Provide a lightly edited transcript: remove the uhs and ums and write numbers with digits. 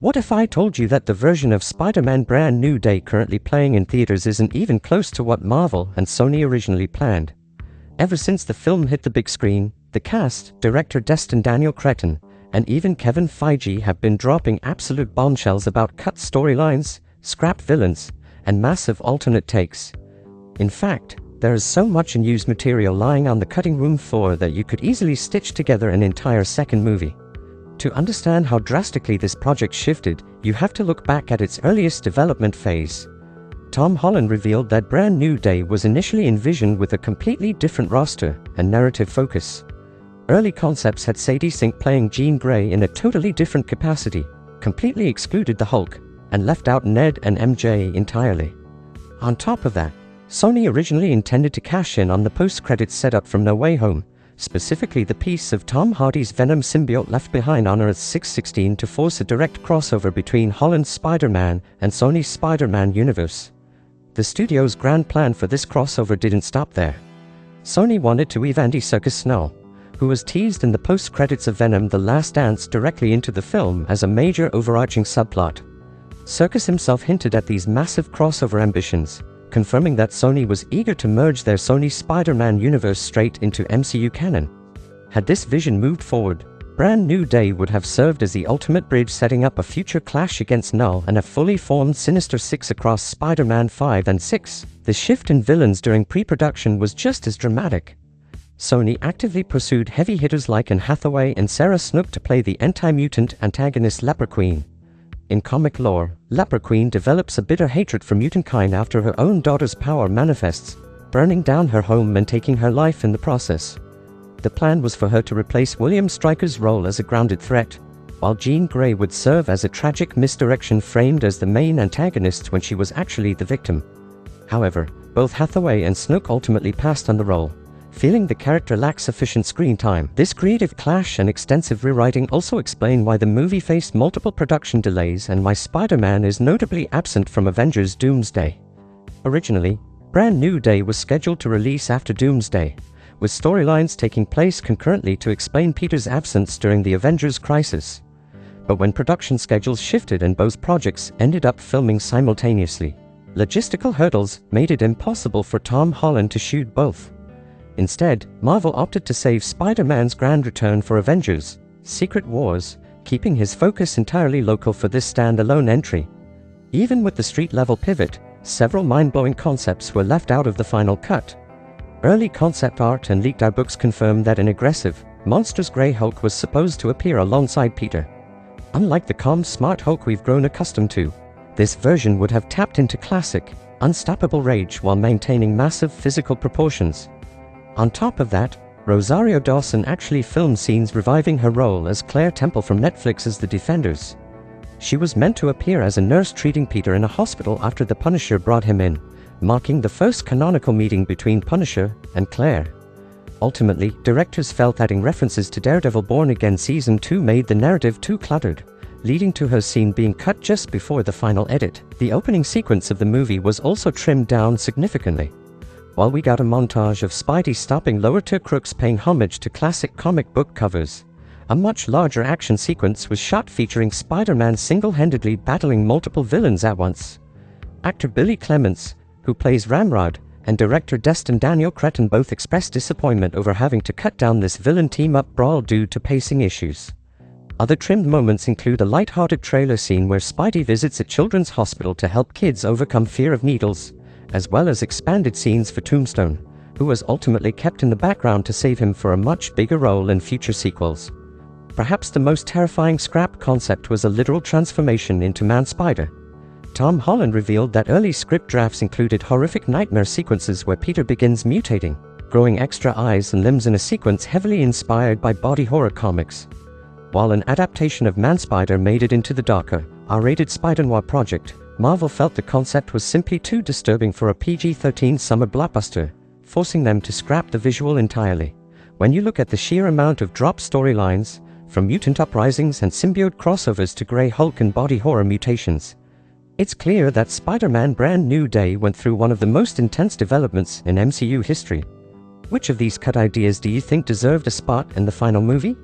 What if I told you that the version of Spider-Man Brand New Day currently playing in theaters isn't even close to what Marvel and Sony originally planned? Ever since the film hit the big screen, the cast, director Daniel Cretton, and even Kevin Feige have been dropping absolute bombshells about cut storylines, scrapped villains, and massive alternate takes. In fact, there is so much unused material lying on the cutting room floor that you could easily stitch together an entire second movie. To understand how drastically this project shifted, you have to look back at its earliest development phase. Tom Holland revealed that Brand New Day was initially envisioned with a completely different roster and narrative focus. Early concepts had Sadie Sink playing Jean Grey in a totally different capacity, completely excluded the Hulk, and left out Ned and MJ entirely. On top of that, Sony originally intended to cash in on the post-credits setup from No Way Home, specifically the piece of Tom Hardy's Venom symbiote left behind on Earth 616 to force a direct crossover between Holland's Spider-Man and Sony's Spider-Man universe. The studio's grand plan for this crossover didn't stop there. Sony wanted to weave Andy Serkis Knull, who was teased in the post-credits of Venom: The Last Dance, directly into the film as a major overarching subplot. Serkis himself hinted at these massive crossover ambitions, confirming that Sony was eager to merge their Sony Spider-Man universe straight into MCU canon. Had this vision moved forward, Brand New Day would have served as the ultimate bridge, setting up a future clash against Knull and a fully formed Sinister Six across Spider-Man 5 and 6. The shift in villains during pre-production was just as dramatic. Sony actively pursued heavy hitters like Anne Hathaway and Sarah Snook to play the anti-mutant antagonist Leper Queen. In comic lore, Leper Queen develops a bitter hatred for mutantkind after her own daughter's power manifests, burning down her home and taking her life in the process. The plan was for her to replace William Stryker's role as a grounded threat, while Jean Grey would serve as a tragic misdirection, framed as the main antagonist when she was actually the victim. However, both Hathaway and Snook ultimately passed on the role, feeling the character lacked sufficient screen time. This creative clash and extensive rewriting also explain why the movie faced multiple production delays and why Spider-Man is notably absent from Avengers: Doomsday. Originally, Brand New Day was scheduled to release after Doomsday, with storylines taking place concurrently to explain Peter's absence during the Avengers crisis. But when production schedules shifted and both projects ended up filming simultaneously, logistical hurdles made it impossible for Tom Holland to shoot both. Instead, Marvel opted to save Spider-Man's grand return for Avengers: Secret Wars, keeping his focus entirely local for this standalone entry. Even with the street-level pivot, several mind-blowing concepts were left out of the final cut. Early concept art and leaked-out books confirmed that an aggressive, monstrous Grey Hulk was supposed to appear alongside Peter. Unlike the calm, smart Hulk we've grown accustomed to, this version would have tapped into classic, unstoppable rage while maintaining massive physical proportions. On top of that, Rosario Dawson actually filmed scenes reviving her role as Claire Temple from Netflix's The Defenders. She was meant to appear as a nurse treating Peter in a hospital after the Punisher brought him in, marking the first canonical meeting between Punisher and Claire. Ultimately, directors felt adding references to Daredevil Born Again Season 2 made the narrative too cluttered, leading to her scene being cut just before the final edit. The opening sequence of the movie was also trimmed down significantly. While we got a montage of Spidey stopping lower-tier crooks paying homage to classic comic book covers, a much larger action sequence was shot featuring Spider-Man single-handedly battling multiple villains at once. Actor Billy Clements, who plays Ramrod, and director Daniel Cretton both expressed disappointment over having to cut down this villain team-up brawl due to pacing issues. Other trimmed moments include a light-hearted trailer scene where Spidey visits a children's hospital to help kids overcome fear of needles, as well as expanded scenes for Tombstone, who was ultimately kept in the background to save him for a much bigger role in future sequels. Perhaps the most terrifying scrap concept was a literal transformation into Man-Spider. Tom Holland revealed that early script drafts included horrific nightmare sequences where Peter begins mutating, growing extra eyes and limbs in a sequence heavily inspired by body horror comics. While an adaptation of Man-Spider made it into the darker, R-rated Spider-Noir project, Marvel felt the concept was simply too disturbing for a PG-13 summer blockbuster, forcing them to scrap the visual entirely. When you look at the sheer amount of dropped storylines, from mutant uprisings and symbiote crossovers to Grey Hulk and body horror mutations, it's clear that Spider-Man Brand New Day went through one of the most intense developments in MCU history. Which of these cut ideas do you think deserved a spot in the final movie?